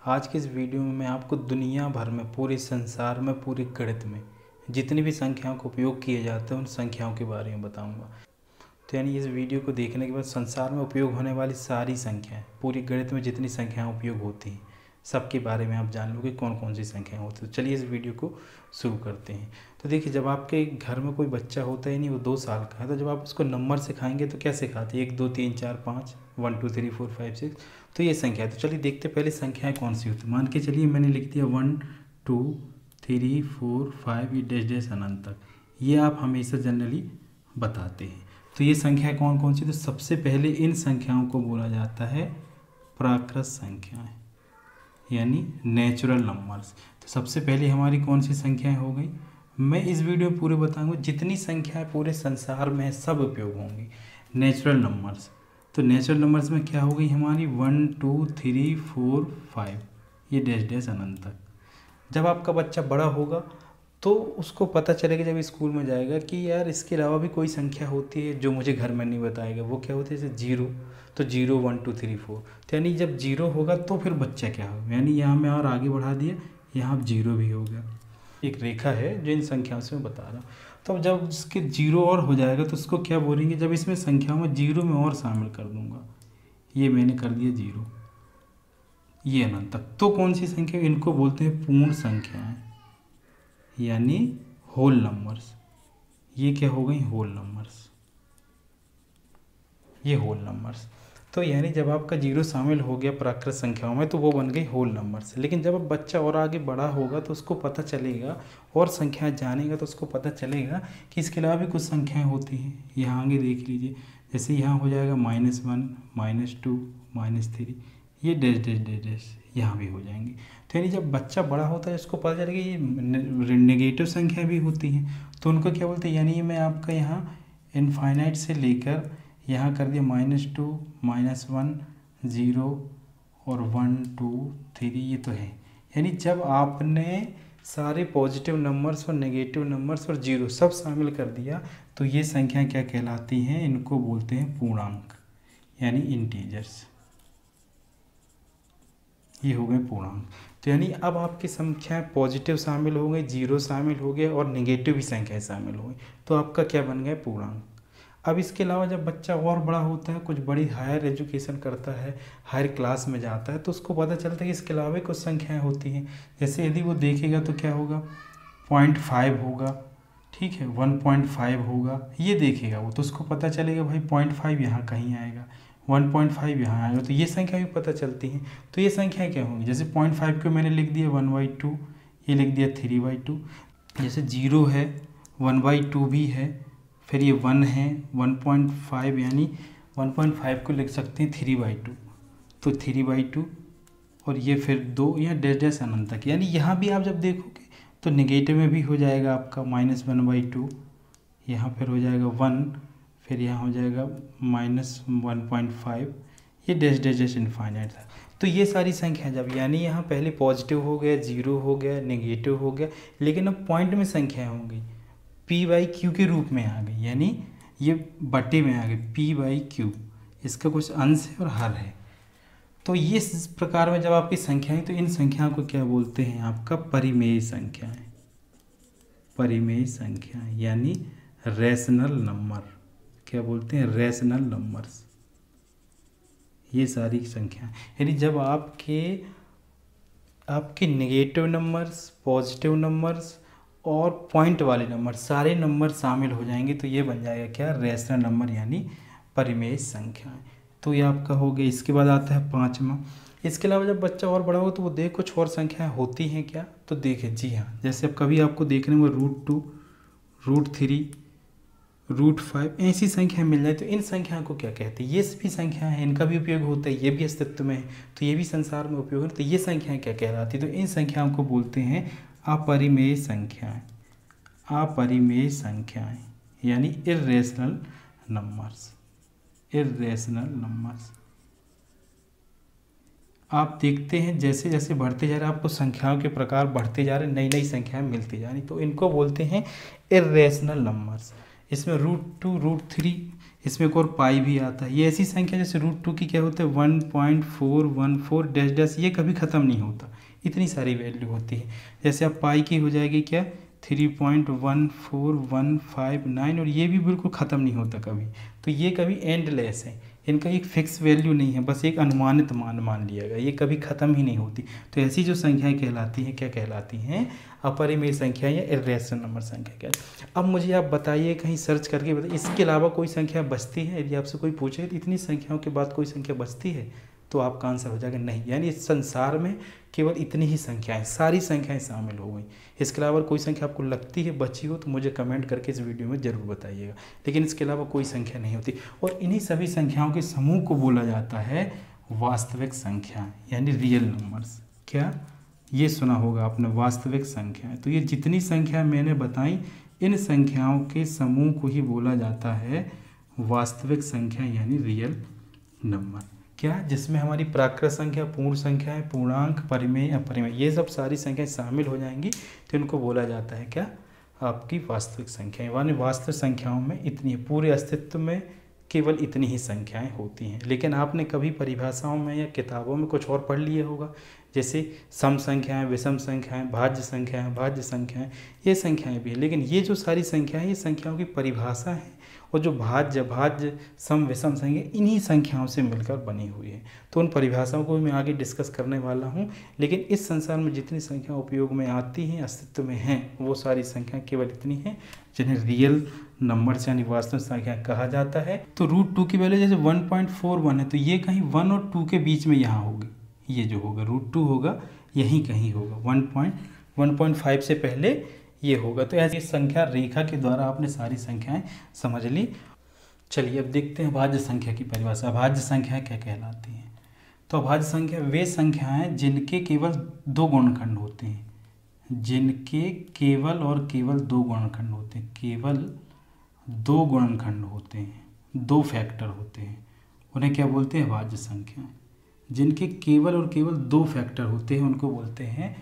आज के इस वीडियो में मैं आपको दुनिया भर में, पूरे संसार में, पूरे गणित में जितनी भी संख्याओं का उपयोग किए जाते हैं उन संख्याओं के बारे में बताऊंगा। तो यानी इस वीडियो को देखने के बाद संसार में उपयोग होने वाली सारी संख्याएं, पूरी गणित में जितनी संख्याएं उपयोग होती हैं सबके बारे में आप जान लोगे कौन कौन सी संख्याएं होती हैं। तो चलिए इस वीडियो को शुरू करते हैं। तो देखिए, जब आपके घर में कोई बच्चा होता है, नहीं वो 2 साल का है, तो जब आप उसको नंबर सिखाएंगे तो क्या सिखाते हैं? 1 2 3 4 5, 1 2 3 4 5 6, तो ये संख्या है। तो चलिए देखते पहले संख्याएं कौन सी होती है। मान के चलिए मैंने लिख दिया 1 2 3 4 5 ये डैश डैश अनंत तक, ये आप हमेशा जनरली बताते हैं। तो ये संख्या कौन कौन सी? तो सबसे पहले इन संख्याओं को बोला जाता है प्राकृत संख्याएं, यानी नेचुरल नंबर्स। तो सबसे पहले हमारी कौन सी संख्याएं हो गई? मैं इस वीडियो में पूरे बताऊंगा जितनी संख्याएं पूरे संसार में है सब उपयोग होंगी नेचुरल नंबर्स। तो नेचुरल नंबर्स में क्या हो गई हमारी? 1 2 3 4 5 ये डैश डैश अनंत तक। जब आपका बच्चा बड़ा होगा तो उसको पता चलेगा जब स्कूल में जाएगा कि यार इसके अलावा भी कोई संख्या होती है जो मुझे घर में नहीं बताएगा। वो क्या होती है? जैसे 0, तो 0 1 2 3 4। तो यानी जब 0 होगा तो फिर बच्चा क्या होगा? यानी यहाँ मैं और आगे बढ़ा दिया, यहाँ 0 भी हो गया। एक रेखा है जो इन संख्याओं से मैं बता रहा हूँ। तो जब उसके 0 और हो जाएगा तो उसको क्या बोलेंगे? जब इसमें संख्याओं में 0 में और शामिल कर दूंगा, ये मैंने कर दिया 0, ये अनंत तक, तो कौन सी संख्या? इनको बोलते हैं पूर्ण संख्याएं, यानी होल नंबर्स। ये क्या हो गई? होल नंबर्स, ये होल नंबर्स। तो यानी जब आपका 0 शामिल हो गया प्राकृत संख्याओं में तो वो बन गई होल नंबर्स। लेकिन जब अब बच्चा और आगे बड़ा होगा तो उसको पता चलेगा और संख्याएं जानेगा तो उसको पता चलेगा कि इसके अलावा भी कुछ संख्याएं होती हैं। यहाँ आगे देख लीजिए, जैसे यहाँ हो जाएगा -1 -2 -3, ये डैश डैश डैश डैश यहाँ भी हो जाएंगे। तो यानी जब बच्चा बड़ा होता है उसको पता चलेगा ये नेगेटिव संख्या भी होती हैं, तो उनको क्या बोलते हैं? यानी मैं आपका यहाँ इनफाइनाइट से लेकर यहाँ कर दिया -2 -1 0 और 1 2 3, ये तो है। यानी जब आपने सारे पॉजिटिव नंबर्स और नेगेटिव नंबर्स और 0 सब शामिल कर दिया तो ये संख्या क्या कहलाती हैं? इनको बोलते हैं पूर्णांक, यानी इंटीजर्स। ये हो गए पूर्णांक। तो यानी अब आपकी संख्याएं पॉजिटिव शामिल हो गई, 0 शामिल हो गया और नेगेटिव भी संख्याएं शामिल हो गई, तो आपका क्या बन गया? पूर्णांक। अब इसके अलावा जब बच्चा और बड़ा होता है, कुछ बड़ी हायर एजुकेशन करता है, हायर क्लास में जाता है, तो उसको पता चलता है कि इसके अलावा भी कुछ संख्याएं होती हैं। जैसे यदि वो देखेगा तो क्या होगा? 0.5 होगा, ठीक है, 1.5 होगा, ये देखेगा वो, तो उसको पता चलेगा भाई 0.5 यहाँ कहीं आएगा, 1.5 यहाँ आएगा, तो ये संख्या भी पता चलती हैं। तो ये संख्या क्या होंगी? जैसे 0.5 को मैंने लिख दिया 1/2, ये लिख दिया 3/2। जैसे 0 है, 1/2 भी है, फिर ये 1 है, 1.5 यानी 1.5 को लिख सकते हैं 3/2, तो 3/2, और ये फिर 2 या डैश डैश अनंत तक। यानी यहाँ भी आप जब देखोगे तो नेगेटिव में भी हो जाएगा आपका -1/2, यहाँ फिर हो जाएगा 1, फिर यहाँ हो जाएगा -1.5, ये डैश डैश डैश इनफाइनाइट था। तो ये सारी संख्या जब, यानी यहाँ पहले पॉजिटिव हो गया, 0 हो गया, नेगेटिव हो गया, लेकिन अब पॉइंट में संख्या हो गई, p/q के रूप में आ गई, यानी ये बटे में आ गई p/q, इसका कुछ अंश है और हर है। तो ये इस प्रकार में जब आपकी संख्याएं, तो इन संख्याओं को क्या बोलते हैं? आपका परिमेय संख्याएं, परिमेय संख्याएं, यानी रैशनल नंबर। क्या बोलते हैं? Rational numbers. ये सारी संख्याएं, यानी जब आपके नेगेटिव नंबर्स, पॉजिटिव नंबर्स और पॉइंट वाले नंबर, सारे नंबर शामिल हो जाएंगे तो ये बन जाएगा क्या? रैशनल नंबर, यानी परिमेय संख्याएं। तो ये आपका हो गया। इसके बाद आता है 5वां। इसके अलावा जब बच्चा और बड़ा हो तो वो देख कुछ और संख्याएं होती हैं क्या? तो देखे, जी हाँ, जैसे अब कभी आपको देखने में √2 √3 √5 ऐसी संख्या मिल जाए तो इन संख्याओं को क्या कहते हैं? ये भी संख्या है, इनका भी उपयोग होता है, ये भी अस्तित्व में है, तो ये भी संसार में उपयोग है। तो ये संख्याएं क्या कहलाती है? तो इन संख्याओं को बोलते हैं अपरिमेय संख्याएं, अपरिमेय संख्याएं, यानी इर्रेशनल नंबर्स, इर्रेशनल नंबर्स। आप देखते हैं जैसे जैसे बढ़ते जा रहे हैं आपको संख्याओं के प्रकार बढ़ते जा रहे हैं, नई नई संख्याएं मिलती जा रही, तो इनको बोलते हैं इर्रेशनल नंबर्स। इसमें √2 √3 इसमें एक और पाई भी आता है। ये ऐसी संख्या जैसे √2 की क्या होता है 1.414 डैश डैश, ये कभी ख़त्म नहीं होता, इतनी सारी वैल्यू होती है। जैसे अब पाई की हो जाएगी क्या 3.14159, और ये भी बिल्कुल ख़त्म नहीं होता कभी। तो ये कभी एंडलेस है, इनका एक फिक्स वैल्यू नहीं है, बस एक अनुमानित मान लिया गया, ये कभी ख़त्म ही नहीं होती। तो ऐसी जो संख्याएं कहलाती हैं क्या कहलाती हैं, अपरिमेय संख्या या इर्रेशनल नंबर संख्या कहलाती। अब मुझे आप बताइए, कहीं सर्च करके बताइए, इसके अलावा कोई संख्या बचती है? यदि आपसे कोई पूछे तो इतनी संख्याओं के बाद कोई संख्या बचती है, तो आपका आंसर हो जाएगा नहीं। यानी इस संसार में केवल इतनी ही संख्याएं, सारी संख्याएं शामिल हो गई। इसके अलावा कोई संख्या आपको लगती है बची हो तो मुझे कमेंट करके इस वीडियो में ज़रूर बताइएगा, लेकिन इसके अलावा कोई संख्या नहीं होती। और इन्हीं सभी संख्याओं के समूह को बोला जाता है वास्तविक संख्या, यानी रियल नंबर्स। क्या ये सुना होगा आपने, वास्तविक संख्याएं। तो ये जितनी संख्या मैंने बताई, इन संख्याओं के समूह को ही बोला जाता है वास्तविक संख्या, यानी रियल नंबर। क्या, जिसमें हमारी प्राकृत संख्या, पूर्ण संख्या है, पूर्णांक, परिमेय, अपरिमेय, ये सब सारी संख्याएं शामिल हो जाएंगी, तो इनको बोला जाता है क्या, आपकी वास्तविक संख्याएं। यानी वास्तविक संख्याओं में इतनी, पूरे अस्तित्व में केवल इतनी ही संख्याएं होती हैं। लेकिन आपने कभी परिभाषाओं में या किताबों में कुछ और पढ़ लिया होगा, जैसे सम संख्याएं, विषम संख्याएं, भाज्य संख्याएं, ये संख्याएं भी हैं। लेकिन ये जो सारी संख्याएं, ये संख्याओं की परिभाषा है, और जो भाज्य सम विषम संख्या इन्हीं संख्याओं से मिलकर बनी हुई है। तो उन परिभाषाओं को मैं आगे डिस्कस करने वाला हूँ। लेकिन इस संसार में जितनी संख्या उपयोग में आती हैं, अस्तित्व में हैं, वो सारी संख्या केवल इतनी हैं जिन्हें रियल नंबर्स यानी वास्तविक संख्या कहा जाता है। तो √2 की वैल्यू जैसे 1.41 है, तो ये कहीं 1 और 2 के बीच में यहाँ होगी। ये जो होगा √2 होगा, यहीं कहीं होगा, 1.5 से पहले ये होगा। तो ऐसी संख्या रेखा के द्वारा आपने सारी संख्याएं समझ ली। चलिए अब देखते हैं अभाज्य संख्या की परिभाषा। अभाज्य संख्या क्या कहलाती हैं? तो अभाज्य संख्या वे संख्याएं जिनके केवल 2 गुणनखंड होते हैं, जिनके केवल और केवल 2 गुणनखंड होते हैं, केवल 2 गुणनखंड होते हैं, 2 फैक्टर होते हैं, उन्हें क्या बोलते हैं, अभाज्य संख्या। जिनके केवल और केवल 2 फैक्टर होते हैं उनको बोलते हैं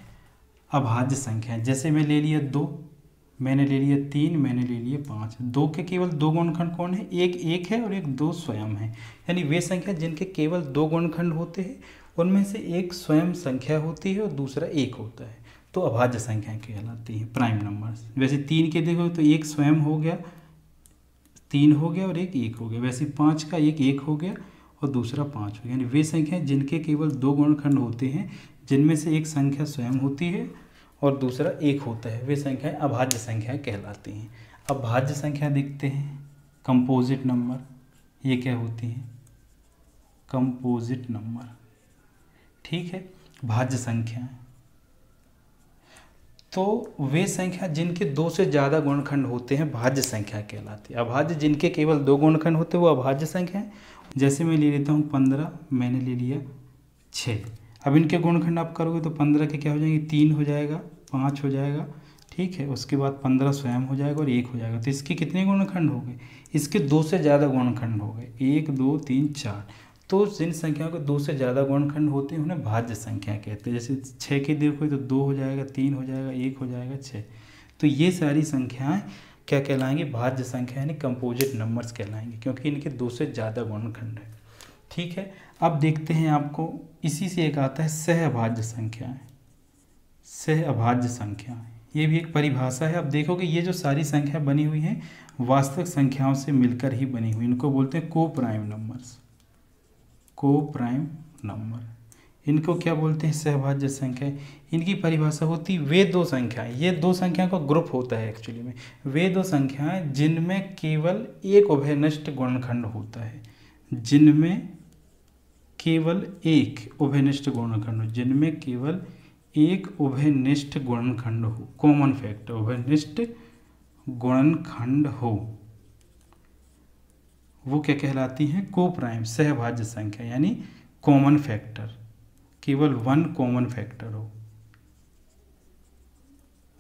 अभाज्य संख्या। जैसे मैं ले लिया 2, मैंने ले लिया 3, मैंने ले लिया 5। 2 के केवल 2 गुणनखंड कौन है, एक 1 है और एक 2 स्वयं है। यानी वे संख्या जिनके केवल 2 गुणनखंड होते हैं, उनमें से एक स्वयं संख्या होती है और दूसरा 1 होता है, तो अभाज्य संख्या कहलाती है, प्राइम नंबर्स। वैसे 3 के देखो तो एक स्वयं हो गया, 3 हो गया और एक 1 हो गया। वैसे 5 का एक 1 हो गया और दूसरा 5 हो गया। यानी वे संख्या जिनके केवल 2 गुणनखंड होते हैं, जिनमें से एक संख्या स्वयं होती है और दूसरा 1 होता है, वे संख्याएं अभाज्य संख्या कहलाती हैं। अब भाज्य संख्या देखते हैं, कंपोजिट नंबर, ये क्या होती हैं, कंपोजिट नंबर। ठीक है, भाज्य संख्या, तो वे संख्या जिनके 2 से ज़्यादा गुणनखंड होते हैं भाज्य संख्या कहलाती है। अभाज्य जिनके केवल 2 गुणनखंड होते हैं वो अभाज्य संख्या है। जैसे मैं ले लेता हूँ 15, मैंने ले लिया 6। अब इनके गुणनखंड आप करोगे तो 15 के क्या हो जाएंगे, 3 हो जाएगा, 5 हो जाएगा, ठीक है। उसके बाद 15 स्वयं हो जाएगा और 1 हो जाएगा। तो इसके कितने गुणनखंड हो गए, इसके 2 से ज़्यादा गुणनखंड हो गए, 1 2 3 4। तो जिन संख्याओं के 2 से ज़्यादा गुणनखंड होते हैं उन्हें भाज्य संख्या कहते हैं। जैसे 6 के देखो तो 2 हो जाएगा, 3 हो जाएगा, 1 हो जाएगा, 6। तो ये सारी संख्याएं क्या कहलाएंगी, भाज्य संख्या यानी कंपोजिट नंबर्स कहलाएंगे, क्योंकि इनके 2 से ज़्यादा गुणनखंड है। ठीक है, अब देखते हैं आपको इसी से एक आता है सहअभाज्य संख्याएं। सहअभाज्य संख्याएं, ये भी एक परिभाषा है। अब देखोगे ये जो सारी संख्या बनी हुई हैं वास्तविक संख्याओं से मिलकर ही बनी हुई, इनको बोलते हैं को प्राइम नंबर्स। को प्राइम नंबर, इनको क्या बोलते हैं, सहअभाज्य संख्या। इनकी परिभाषा होती वे 2 संख्याएं, ये 2 संख्याओं का ग्रुप होता है एक्चुअली में, वे 2 संख्याएं जिनमें केवल एक उभयनिष्ठ गुणनखंड होता है, जिनमें केवल एक उभयनिष्ठ गुणनखंड हो, जिनमें केवल एक उभयनिष्ठ गुणनखंड हो, कॉमन फैक्टर, उभयनिष्ठ गुणनखंड हो, वो क्या कहलाती हैं, को प्राइम सहअभाज्य संख्या। यानी कॉमन फैक्टर, केवल 1 कॉमन फैक्टर हो,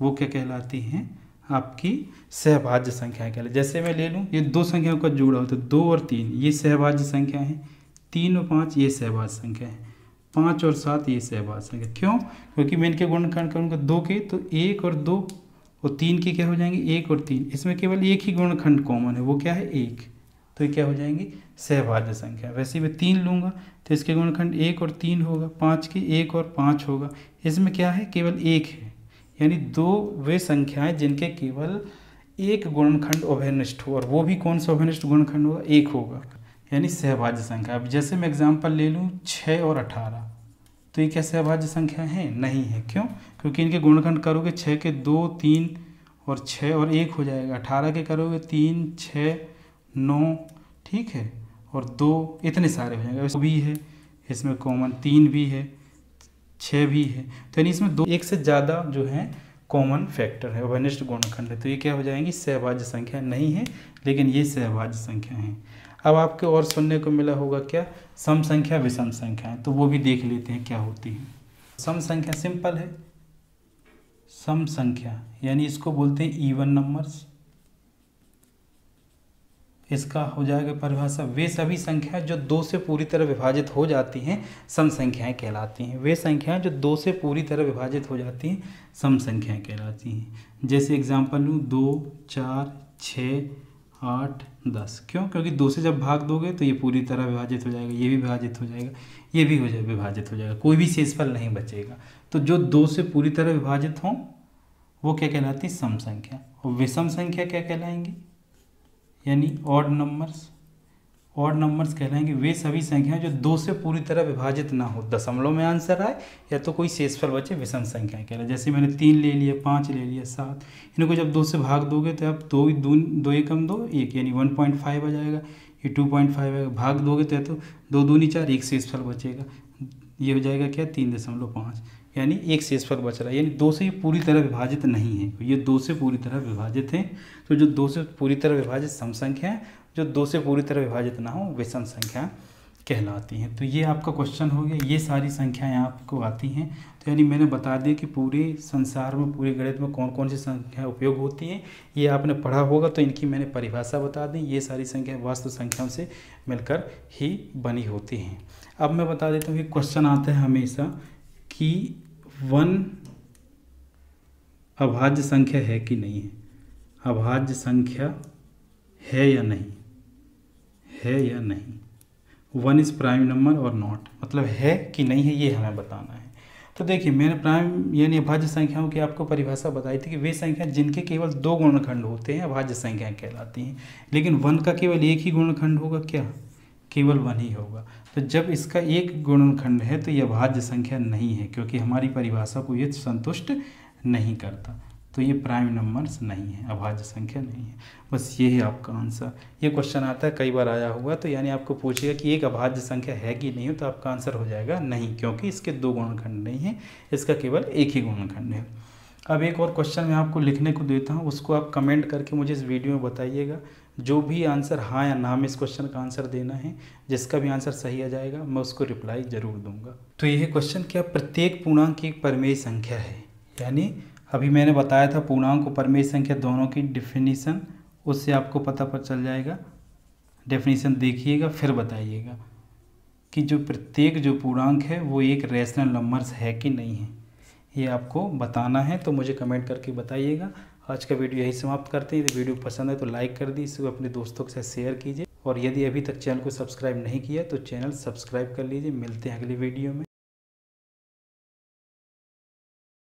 वो क्या कहलाती हैं, आपकी सहअभाज्य संख्या कहलाती। जैसे मैं ले लूँ ये 2 संख्याओं का जोड़ा होता है, 2 और 3 ये सहअभाज्य संख्या है, 3 और 5 ये सहअभाज्य संख्या है, 5 और 7 ये सहअभाज्य संख्या। क्यों, क्योंकि मैं इनके गुणनखंड करूँगा 2 के, तो 1 और 2 और 3 के क्या हो जाएंगे, 1 और 3। इसमें केवल एक ही गुणनखंड कॉमन है, वो क्या है, 1। तो ये क्या हो जाएंगी, सहभाज्य संख्या। वैसे मैं 3 लूँगा तो इसके गुणनखंड 1 और 3 होगा, 5 के 1 और 5 होगा। इसमें क्या है, केवल 1 है, यानी 2 वे संख्याएं जिनके केवल एक गुणनखंड उभयनिष्ठ हो, और वो भी कौन सा उभयनिष्ठ गुणनखंड होगा, 1 होगा, यानी सहभाज्य संख्या। अब जैसे मैं एग्जाम्पल ले लूँ 6 और 18, तो ये क्या सहभाज्य संख्या है, नहीं है। क्यों, क्योंकि इनके गुणनखंड करोगे 6 के 2 3 और 6 और 1 हो जाएगा, 18 के करोगे 3 6 9, ठीक है, और 2, इतने सारे हो जाएंगे। भी है इसमें कॉमन, 3 भी है, 6 भी है, तो यानी इसमें 2 एक से ज़्यादा जो है कॉमन फैक्टर है, उभयनिष्ठ गुणनखंड है, तो ये क्या हो जाएंगी, सहभाज्य संख्या नहीं है, लेकिन ये सहभाज्य संख्या है। अब आपके और सुनने को मिला होगा क्या, सम संख्या विषम संख्याएं, तो वो भी देख लेते हैं क्या होती है। सम संख्या सिंपल है, सम संख्या यानी इसको बोलते हैं इवन नंबर्स। इसका हो जाएगा परिभाषा, वे सभी संख्याएं जो 2 से पूरी तरह विभाजित हो जाती हैं सम संख्याएं कहलाती हैं। वे संख्याएं जो 2 से पूरी तरह विभाजित हो जाती हैं सम संख्याएं कहलाती हैं। जैसे एग्जांपल लूँ 2 4 6 8 10, क्यों, क्योंकि 2 से जब भाग दोगे तो ये पूरी तरह विभाजित हो जाएगा, ये भी विभाजित हो जाएगा, ये भी विभाजित हो जाएगा, कोई भी शेषफल नहीं बचेगा। तो जो 2 से पूरी तरह विभाजित हों वो क्या कहलाती है, सम संख्या। और विषम संख्या क्या कहलाएंगी, यानी ऑड नंबर्स। ऑड नंबर्स कहलाएंगे वे सभी संख्याएं जो 2 से पूरी तरह विभाजित ना हो, दशमलव में आंसर आए या तो कोई शेषफल बचे, विषम संख्याएं कहलाए। जैसे मैंने 3 ले लिया, 5 ले लिया, 7, इनको जब 2 से भाग दोगे तो आप 2 एकम 2 1, यानी 1.5 आ जाएगा, ये 2.5 आएगा, भाग दोगे तो 2 दूनी 4, एक शेषफल बचेगा, ये हो जाएगा क्या, 3.5, यानी एक शेषफल बच रहा है, यानी 2 से ये पूरी तरह विभाजित नहीं है, ये 2 से पूरी तरह विभाजित है। तो जो 2 से पूरी तरह विभाजित सम संख्या है, जो 2 से पूरी तरह विभाजित ना हो विषम संख्या कहलाती हैं। तो ये आपका क्वेश्चन हो गया, ये सारी संख्याएं आपको आती हैं। तो यानी मैंने बता दिया कि पूरे संसार में, पूरे गणित में कौन कौन सी संख्याएं उपयोग होती हैं, ये आपने पढ़ा होगा, तो इनकी मैंने परिभाषा बता दी। ये सारी संख्याएं वास्तव संख्याओं से मिलकर ही बनी होती हैं। अब मैं बता देता हूँ कि क्वेश्चन आता है हमेशा कि 1 अभाज्य संख्या है कि नहीं है, अभाज्य संख्या है या नहीं, है या नहीं, 1 इज़ प्राइम नंबर और नॉट, मतलब है कि नहीं है, ये हमें बताना है। तो देखिए मैंने प्राइम यानी अभाज्य संख्याओं की आपको परिभाषा बताई थी कि वे संख्या जिनके केवल 2 गुणनखंड होते हैं अभाज्य संख्याएं कहलाती हैं। लेकिन 1 का केवल एक ही गुणनखंड होगा, क्या, केवल 1 ही होगा। तो जब इसका एक गुणनखंड है तो यह अभाज्य संख्या नहीं है, क्योंकि हमारी परिभाषा को ये संतुष्ट नहीं करता, तो ये प्राइम नंबर्स नहीं है, अभाज्य संख्या नहीं है। बस ये है आपका आंसर। ये क्वेश्चन आता है, कई बार आया हुआ, तो यानी आपको पूछेगा कि एक अभाज्य संख्या है कि नहीं हो, तो आपका आंसर हो जाएगा नहीं, क्योंकि इसके 2 गुणनखंड नहीं है, इसका केवल एक ही गुणनखंड है। अब एक और क्वेश्चन मैं आपको लिखने को देता हूँ, उसको आप कमेंट करके मुझे इस वीडियो में बताइएगा। जो भी आंसर हाँ या ना में इस क्वेश्चन का आंसर देना है, जिसका भी आंसर सही आ जाएगा मैं उसको रिप्लाई ज़रूर दूंगा। तो यह क्वेश्चन, क्या प्रत्येक पूर्णांक की एक परिमेय संख्या है, यानी अभी मैंने बताया था पूर्णांक और परिमेय संख्या दोनों की डेफिनीसन, उससे आपको पता चल जाएगा। डेफिनीसन देखिएगा फिर बताइएगा कि जो प्रत्येक जो पूर्णांक है वो एक रेशनल नंबर्स है कि नहीं है, ये आपको बताना है। तो मुझे कमेंट करके बताइएगा। आज का वीडियो यही समाप्त करते हैं। यदि वीडियो पसंद है तो लाइक कर दीजिए, इसको अपने दोस्तों के साथ शेयर कीजिए, और यदि अभी तक चैनल को सब्सक्राइब नहीं किया तो चैनल सब्सक्राइब कर लीजिए। मिलते हैं अगली वीडियो में।